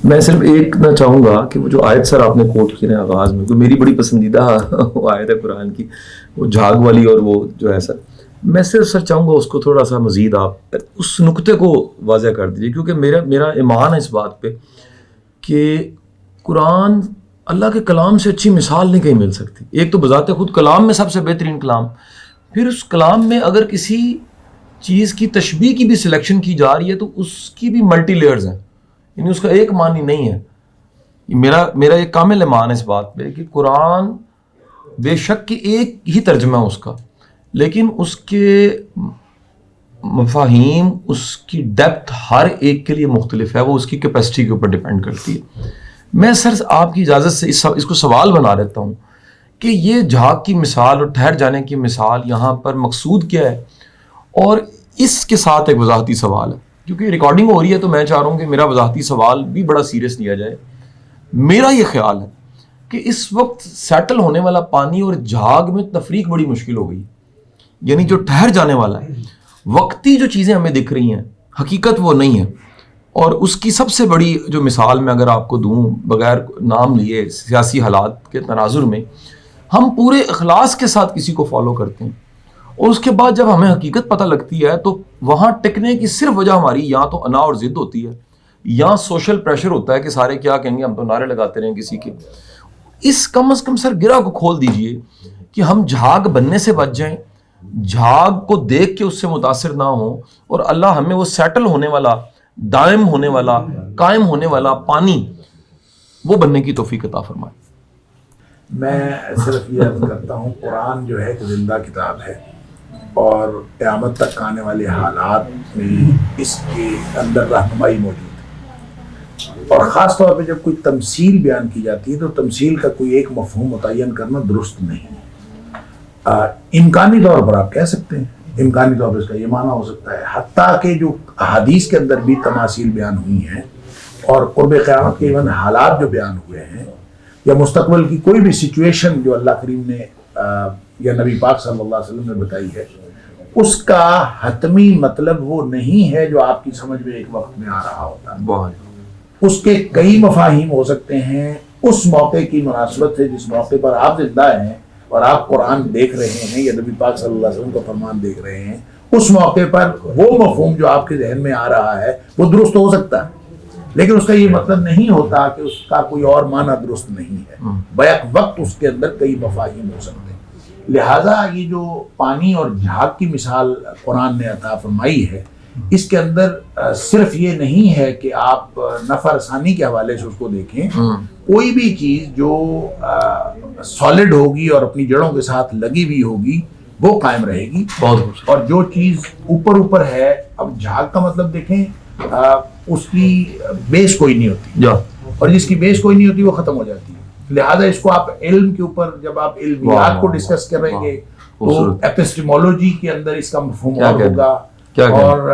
میں صرف ایک نہ چاہوں گا کہ وہ جو آیت سر آپ نے کوٹ کی نا آغاز میں، تو میری بڑی پسندیدہ آیت ہے قرآن کی، وہ جھاگ والی، اور وہ جو ہے سر، میں صرف سر چاہوں گا اس کو تھوڑا سا مزید آپ اس نقطے کو واضح کر دیجیے، کیونکہ میرا ایمان ہے اس بات پہ کہ قرآن اللہ کے کلام سے اچھی مثال نہیں کہیں مل سکتی. ایک تو بذات خود کلام میں سب سے بہترین کلام، پھر اس کلام میں اگر کسی چیز کی تشبیہ کی بھی سلیکشن کی جا رہی ہے تو اس کی بھی ملٹی لیئرز ہیں، یعنی اس کا ایک معنی نہیں ہے. میرا ایک کامل ایمان ہے اس بات پہ کہ قرآن بے شک کہ ایک ہی ترجمہ ہے اس کا، لیکن اس کے مفاہیم، اس کی ڈیپتھ ہر ایک کے لیے مختلف ہے، وہ اس کی کیپیسٹی کے اوپر ڈیپینڈ کرتی ہے. میں سر آپ کی اجازت سے اس کو سوال بنا لیتا ہوں کہ یہ جھاگ کی مثال اور ٹھہر جانے کی مثال یہاں پر مقصود کیا ہے، اور اس کے ساتھ ایک وضاحتی سوال ہے، کیونکہ ریکارڈنگ ہو رہی ہے تو میں چاہ رہا ہوں کہ میرا وضاحتی سوال بھی بڑا سیریس لیا جائے. میرا یہ خیال ہے کہ اس وقت سیٹل ہونے والا پانی اور جھاگ میں تفریق بڑی مشکل ہو گئی، یعنی جو ٹھہر جانے والا ہے، وقتی جو چیزیں ہمیں دکھ رہی ہیں حقیقت وہ نہیں ہے. اور اس کی سب سے بڑی جو مثال میں اگر آپ کو دوں بغیر نام لیے، سیاسی حالات کے تناظر میں ہم پورے اخلاص کے ساتھ کسی کو فالو کرتے ہیں، اور اس کے بعد جب ہمیں حقیقت پتہ لگتی ہے تو وہاں ٹکنے کی صرف وجہ ہماری یا تو انا اور ضد ہوتی ہے، یا سوشل پریشر ہوتا ہے کہ سارے کیا کہیں گے، ہم تو نعرے لگاتے رہیں کسی کے. اس کم از کم سر گرہ کو کھول دیجئے کہ ہم جھاگ بننے سے بچ جائیں، جھاگ کو دیکھ کے اس سے متاثر نہ ہوں، اور اللہ ہمیں وہ سیٹل ہونے والا، دائم ہونے والا، قائم ہونے والا پانی وہ بننے کی توفیق عطا فرمائے. میں صرف یہ عرض کرتا ہوں، قرآن جو ہے ایک زندہ کتاب ہے، اور قیامت تک آنے والے حالات میں اس کے اندر رہنمائی موجود ہے. اور خاص طور پہ جب کوئی تمثیل بیان کی جاتی ہے تو تمثیل کا کوئی ایک مفہوم متعین کرنا درست نہیں. امکانی طور پر آپ کہہ سکتے ہیں، امکانی طور پر اس کا یہ معنی ہو سکتا ہے، حتیٰ کہ جو حدیث کے اندر بھی تماثیل بیان ہوئی ہیں اور قرب قیامت کے ایون حالات جو بیان ہوئے ہیں، یا مستقبل کی کوئی بھی سچویشن جو اللہ کریم نے یا نبی پاک صلی اللہ علیہ وسلم نے بتائی ہے، اس کا حتمی مطلب وہ نہیں ہے جو آپ کی سمجھ میں ایک وقت میں آ رہا ہوتا ہے. اس کے کئی مفاہیم ہو سکتے ہیں اس موقع کی مناسبت سے، جس موقع پر آپ زندہ ہیں اور آپ قرآن دیکھ رہے ہیں یا نبی پاک صلی اللہ علیہ وسلم کا فرمان دیکھ رہے ہیں، اس موقع پر وہ مفہوم جو آپ کے ذہن میں آ رہا ہے وہ درست ہو سکتا ہے، لیکن اس کا یہ مطلب نہیں ہوتا کہ اس کا کوئی اور معنی درست نہیں ہے. بیک وقت اس کے اندر کئی مفاہیم ہو سکتے ہیں. لہٰذا یہ جو پانی اور جھاگ کی مثال قرآن نے عطا فرمائی ہے، اس کے اندر صرف یہ نہیں ہے کہ آپ نفع رسانی کے حوالے سے اس کو دیکھیں. کوئی بھی چیز جو سالڈ ہوگی اور اپنی جڑوں کے ساتھ لگی ہوئی ہوگی وہ قائم رہے گی، اور جو چیز اوپر ہے، اب جھاگ کا مطلب دیکھیں، اس کی بیس کوئی نہیں ہوتی، اور جس کی بیس کوئی نہیں ہوتی وہ ختم ہو جاتی ہے. لہذا اس کو آپ علم کے اوپر جب آپ علمیات کو ڈسکس کریں گے تو ایپسٹیمولوجی کے اندر اس کا مفہوم اور ہوگا، اور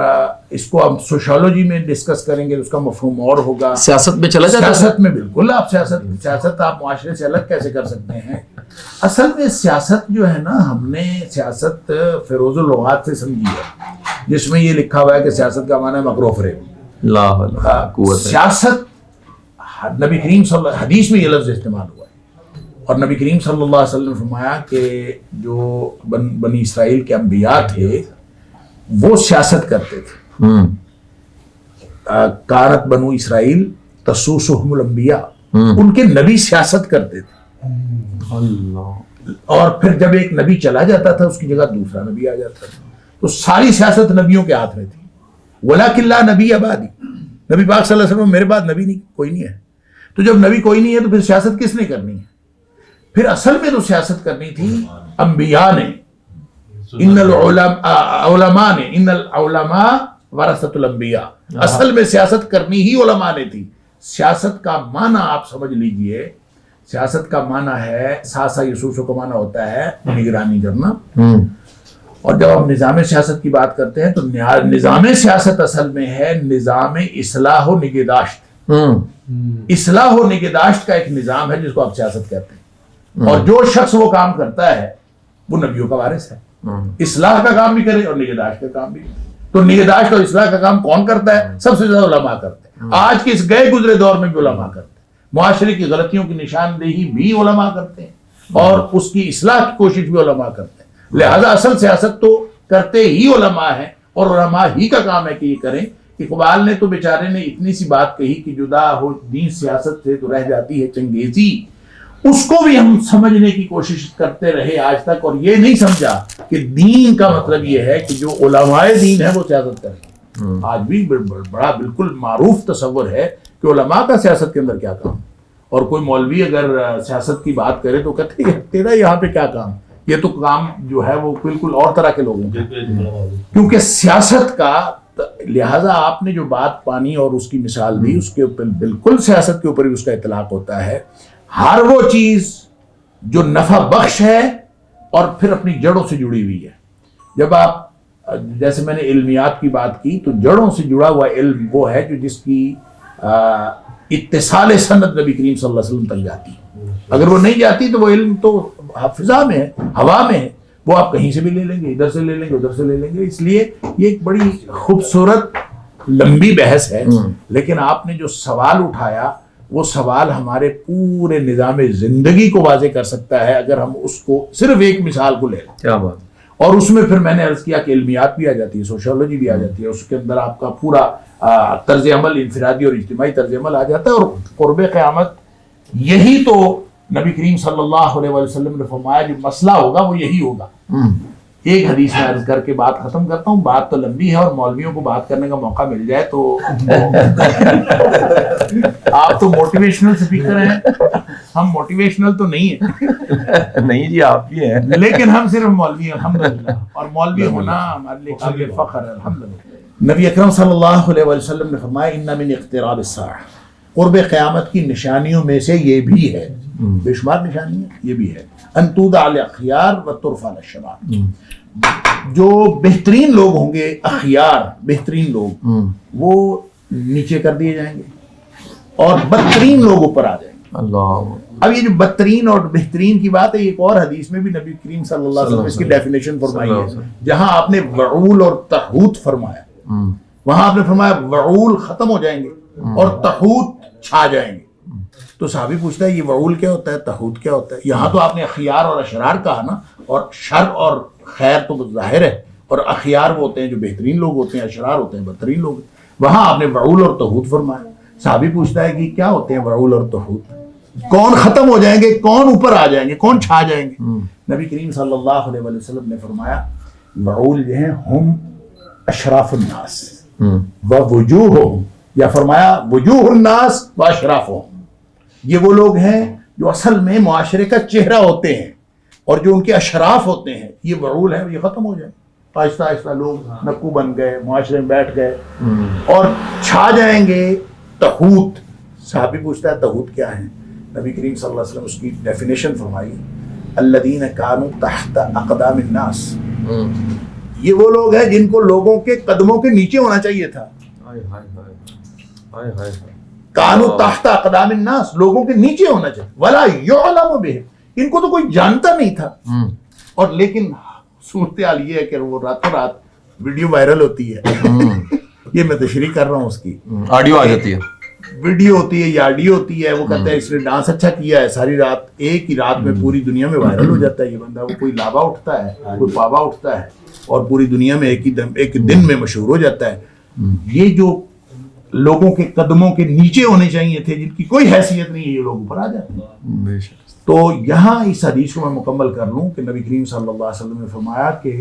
اس کو آپ سوشیولوجی میں ڈسکس کریں گے تو اس کا مفہوم اور ہوگا. سیاست میں چلا جاتا ہے، سیاست میں بالکل آپ سیاست آپ معاشرے سے الگ کیسے کر سکتے ہیں. اصل میں سیاست جو ہے نا، ہم نے سیاست فیروز اللغات سے سمجھی ہے، جس میں یہ لکھا ہوا ہے کہ سیاست کا معنی ہے مکر و فریب. سیاست نبی کریم صلی اللہ حدیث میں یہ لفظ استعمال ہوا ہے، اور نبی کریم صلی اللہ علیہ وسلم نے فرمایا کہ جو بنی اسرائیل کے انبیاء تھے وہ سیاست کرتے تھے. کانت بنو اسرائیل تسوسہم الانبیاء، ان کے نبی سیاست کرتے تھے. اور پھر جب ایک نبی چلا جاتا تھا اس کی جگہ دوسرا نبی آ جاتا تھا، تو ساری سیاست نبیوں کے ہاتھ میں تھی. وَلَٰكِن لَا نَبِيَّ بَعْدِي، نبی پاک صلی اللہ علیہ وسلم میرے بعد نبی نہیں، کوئی نہیں ہے. تو جب نبی کوئی نہیں ہے تو پھر سیاست کس نے کرنی ہے؟ پھر اصل میں تو سیاست کرنی تھی انبیاء نے. ان العلماء نے، ان العلماء ورثۃ الانبیاء، اصل میں سیاست کرنی ہی علماء نے تھی. سیاست کا معنی آپ سمجھ لیجئے، سیاست کا معنی ہے، ساسا یسوسو کا معنی ہوتا ہے نگرانی کرنا. اور جب آپ نظام سیاست کی بات کرتے ہیں تو نظام سیاست اصل میں ہے نظام اصلاح و نگہداشت. اصلاح و نگہداشت کا ایک نظام ہے جس کو آپ سیاست کہتے ہیں، اور جو شخص وہ کام کرتا ہے وہ نبیوں کا وارث ہے. اصلاح کا کام بھی کرے اور نگہداشت کا کام بھی کرے. تو نگہداشت اور اصلاح کا کام کون کرتا ہے؟ سب سے زیادہ علماء کرتے ہیں. آج کے اس گئے گزرے دور میں بھی علماء کرتے ہیں. معاشرے کی غلطیوں کی نشاندہی بھی علماء کرتے ہیں اور اس کی اصلاح کی کوشش بھی علماء کرتے ہیں. لہذا اصل سیاست تو کرتے ہی علماء ہیں اور علماء ہی کا کام ہے کہ یہ کریں. اقبال نے تو بیچارے نے اتنی سی بات کہی کہ جدا ہو دین سیاست سے تو رہ جاتی ہے چنگیزی. اس کو بھی ہم سمجھنے کی کوشش کرتے رہے آج تک، اور یہ نہیں سمجھا کہ دین کا مطلب یہ ہے کہ جو علماء دین ہے وہ سیاست کریں. آج بھی بڑا بالکل معروف تصور ہے کہ علماء کا سیاست کے اندر کیا کام، اور کوئی مولوی اگر سیاست کی بات کرے تو کہتے ہیں تیرا یہاں پہ کیا کام، یہ تو کام جو ہے وہ بالکل اور طرح کے لوگوں کا. کیونکہ سیاست کا، لہٰذا آپ نے جو بات پانی اور اس کی مثال دی اس کے اوپر بالکل سیاست کے اوپر بھی اس کا اطلاق ہوتا ہے. ہر وہ چیز جو نفع بخش ہے اور پھر اپنی جڑوں سے جڑی ہوئی ہے. جب آپ، جیسے میں نے علمیات کی بات کی، تو جڑوں سے جڑا ہوا علم وہ ہے جو جس کی اتصال سند نبی کریم صلی اللہ علیہ وسلم تک جاتی. اگر وہ نہیں جاتی تو وہ علم تو فضا میں ہے، ہوا میں ہے، وہ آپ کہیں سے بھی لے لیں گے، ادھر سے لے لیں گے، ادھر سے لے لیں گے. اس لیے یہ ایک بڑی خوبصورت لمبی بحث ہے، لیکن آپ نے جو سوال اٹھایا وہ سوال ہمارے پورے نظام زندگی کو واضح کر سکتا ہے اگر ہم اس کو صرف ایک مثال کو لے لیں. کیا بات. اور اس میں پھر میں نے عرض کیا کہ علمیات بھی آ جاتی ہے، سوشیولوجی بھی آ جاتی ہے، اس کے اندر آپ کا پورا طرز عمل انفرادی اور اجتماعی طرز عمل آ جاتا ہے. اور قرب قیامت یہی تو نبی کریم صلی اللہ علیہ وسلم نے فرمایا جو مسئلہ ہوگا وہ یہی ہوگا. ایک حدیث میں عرض کر کے بات ختم کرتا ہوں. بات تو لمبی ہے اور مولویوں کو بات کرنے کا موقع مل جائے تو آپ تو موٹیویشنل اسپیکر ہیں، ہم موٹیویشنل تو نہیں ہیں. نہیں جی آپ بھی ہیں، لیکن ہم صرف مولوی ہیں الحمدللہ، اور مولوی ہونا ہمارے لیے قابل فخر ہے الحمدللہ. نبی اکرم صلی اللہ علیہ وسلم نے فرمایا ان من اقتراب الساعہ، قرب قیامت کی نشانیوں میں سے یہ بھی ہے، بے شمار نشانیاں یہ بھی ہے، ان توضع الاخیار وترفع الشرار. جو بہترین لوگ ہوں گے، اخیار بہترین لوگ، وہ نیچے کر دیے جائیں گے اور بدترین لوگ اوپر آ جائیں گے. اللہ. اب یہ جو بدترین اور بہترین کی بات ہے، ایک اور حدیث میں بھی نبی کریم صلی اللہ علیہ وسلم اس کی ڈیفینیشن فرمائی ہے. جہاں آپ نے وعول اور تحوت فرمایا، وہاں آپ نے فرمایا وعول ختم ہو جائیں گے اور تحوت چھا جائیں گے. تو صحابی پوچھتا ہے یہ وعول کیا ہوتا ہے، تحوت کیا ہوتا ہے؟ یہاں تو آپ نے اخیار اور اشرار کہا نا، اور شر اور خیر تو ظاہر ہے، اور اخیار وہ ہوتے ہیں جو بہترین لوگ ہوتے ہیں، اشرار ہوتے ہیں بدترین لوگ. وہاں آپ نے وعول اور تحوت فرمایا. صحابی پوچھتا ہے کہ کیا ہوتے ہیں وعول اور تحوت، کون ختم ہو جائیں گے، کون اوپر آ جائیں گے، کون چھا جائیں گے؟ نبی کریم صلی اللہ علیہ وسلم نے فرمایا وعول جو ہیں ہم اشراف الناس ووجوہہم، یا فرمایا وجوہ الناس واشرافہم. یہ وہ لوگ ہیں جو اصل میں معاشرے کا چہرہ ہوتے ہیں، اور جو ان کے اشراف ہوتے ہیں یہ وعول ہیں، یہ ختم ہو جائیں. آہستہ آہستہ لوگ نکو بن گئے، معاشرے میں بیٹھ گئے اور چھا جائیں گے. تحوت، صحابی پوچھتا ہے تحوت کیا ہے؟ نبی کریم صلی اللہ علیہ وسلم اس کی ڈیفینیشن فرمائی الذین کانوا تحت اقدام الناس. یہ وہ لوگ ہیں جن کو لوگوں کے قدموں کے نیچے ہونا چاہیے تھا. کانوا تحت اقدام الناس، لوگوں کے نیچے ہونا چاہیے. ولا یعلم بہم، ان کو تو کوئی جانتا نہیں تھا. اور لیکن صورتحال یہ ہے کہ وہ راتوں رات ویڈیو وائرل ہوتی ہے. یہ میں تشریح کر رہا ہوں، اس کی آڈیو آ جاتی ہے، ویڈیو ہوتی ہے یا آڈیو ہوتی ہے. وہ کہتا ہے اس نے ڈانس اچھا کیا ہے، ساری رات ایک ہی رات میں پوری دنیا میں وائرل ہو جاتا ہے یہ بندہ. وہ کوئی لابا اٹھتا ہے، کوئی پاوا اٹھتا ہے، اور پوری دنیا میں ایک دن میں مشہور ہو جاتا ہے. یہ جو لوگوں کے قدموں کے نیچے ہونے چاہیے تھے، جن کی کوئی حیثیت نہیں ہے، یہ لوگ اوپر آ جاتے ہیں. تو یہاں اس حدیث کو میں مکمل کر لوں کہ نبی کریم صلی اللہ علیہ وسلم نے فرمایا کہ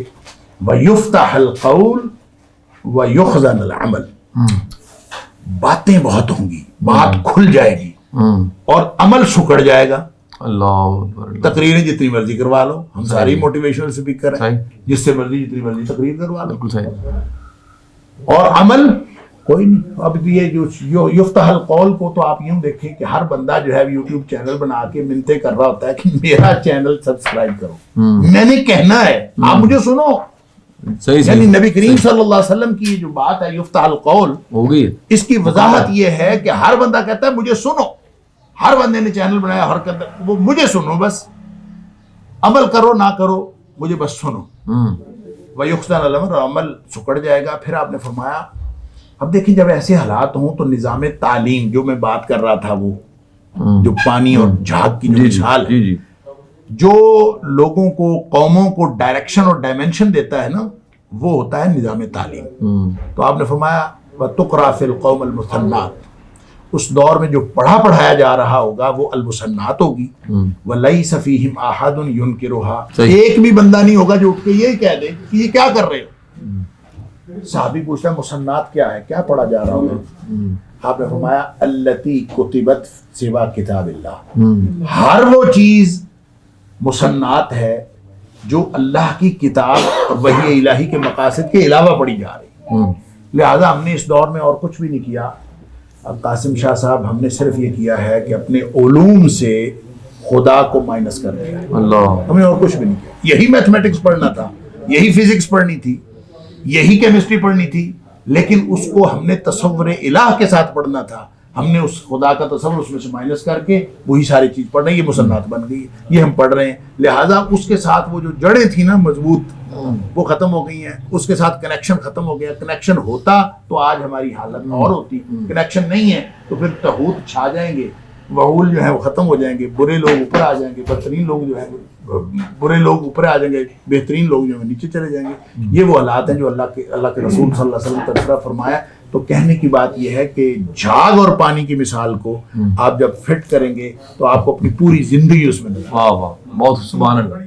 وَيُفْتَحَ الْقَوْلُ وَيُخْزَنَ الْعَمَلُ. باتیں بہت ہوں گی، بات کھل جائے گی اور عمل سکڑ جائے گا. اللہ. تقریریں جتنی مرضی کروا لو، ہم ساری موٹیویشنل اسپیکر ہیں، جس سے مرضی جتنی مرضی تقریر کروا لو، بالکل صحیح. اور عمل کوئی نہیں. اب یہ جو یفتح القول کو تو آپ یوں دیکھیں کہ ہر بندہ جو ہے یوٹیوب چینل بنا کے منتیں کر رہا ہوتا ہے کہ میرا چینل سبسکرائب کرو، میں نے کہنا ہے آپ مجھے سنو. یعنی نبی کریم صلی اللہ علیہ وسلم کی جو بات ہے یفتح القول ہو گئی، اس کی وضاحت یہ ہے کہ ہر بندہ کہتا ہے مجھے سنو. ہر بندے نے چینل بنایا، ہر وہ مجھے سنو، بس عمل کرو نہ کرو مجھے بس سنو. وَيُخْزَنَ الْأَمْرُ، اور عمل سکڑ جائے گا. پھر آپ نے فرمایا اب دیکھیں جب ایسے حالات ہوں تو نظام تعلیم جو میں بات کر رہا تھا وہ جو پانی اور جھاگ کی جو مثال ہے جو لوگوں کو قوموں کو ڈائریکشن اور ڈائمنشن دیتا ہے نا وہ ہوتا ہے نظام تعلیم. تو آپ نے فرمایا وَتُقْرَأُ فِي الْقَوْمِ الْمُثَنَّاتِ، اس دور میں جو پڑھایا جا رہا ہوگا وہ المثنات ہوگی. وَلَيْسَ فِيهِمْ أَحَدٌ يُنْكِرُهَا، ایک بھی بندہ نہیں ہوگا جو اٹھ کے یہی کہہ دے کہ یہ کیا کر رہے ہو. صحابی پوچھتا ہے مثنات کیا ہے، کیا پڑھا جا رہا ہوگا؟ آپ نے فرمایا التی کتبت سوا کتاب اللہ، ہر وہ چیز مثنات ہے جو اللہ کی کتاب اور وحی الہی کے مقاصد کے علاوہ پڑھی جا رہی. لہذا ہم نے اس دور میں اور کچھ بھی نہیں کیا. اب قاسم شاہ صاحب ہم نے صرف یہ کیا ہے کہ اپنے علوم سے خدا کو مائنس کر دیا. ہم نے اور کچھ بھی نہیں کیا. یہی میتھمیٹکس پڑھنا تھا، یہی فزکس پڑھنی تھی، یہی کیمسٹری پڑھنی تھی، لیکن اس کو ہم نے تصور الہ کے ساتھ پڑھنا تھا. ہم نے اس خدا کا تصور اس میں سے مائنس کر کے وہی ساری چیز پڑھ رہے ہیں. یہ مثنات بن گئی، یہ ہم پڑھ رہے ہیں. لہٰذا اس کے ساتھ وہ جو جڑیں تھیں نا مضبوط وہ ختم ہو گئی ہیں، اس کے ساتھ کنیکشن ختم ہو گیا. کنیکشن ہوتا تو آج ہماری حالت اور ہوتی. کنیکشن نہیں ہے تو پھر طاغوت چھا جائیں گے، وحول جو ہے وہ ختم ہو جائیں گے، برے لوگ اوپر آ جائیں گے، بدترین لوگ جو ہیں برے لوگ اوپر آ جائیں گے، بہترین لوگ جو ہیں نیچے چلے جائیں گے. یہ وہ حالات ہیں جو اللہ کے رسول صلی اللہ علیہ وسلم تذکرہ فرمایا. تو کہنے کی بات یہ ہے کہ جھاگ اور پانی کی مثال کو آپ جب فٹ کریں گے تو آپ کو اپنی پوری زندگی اس میں نظر. واہ واہ، بہت سبحان اللہ.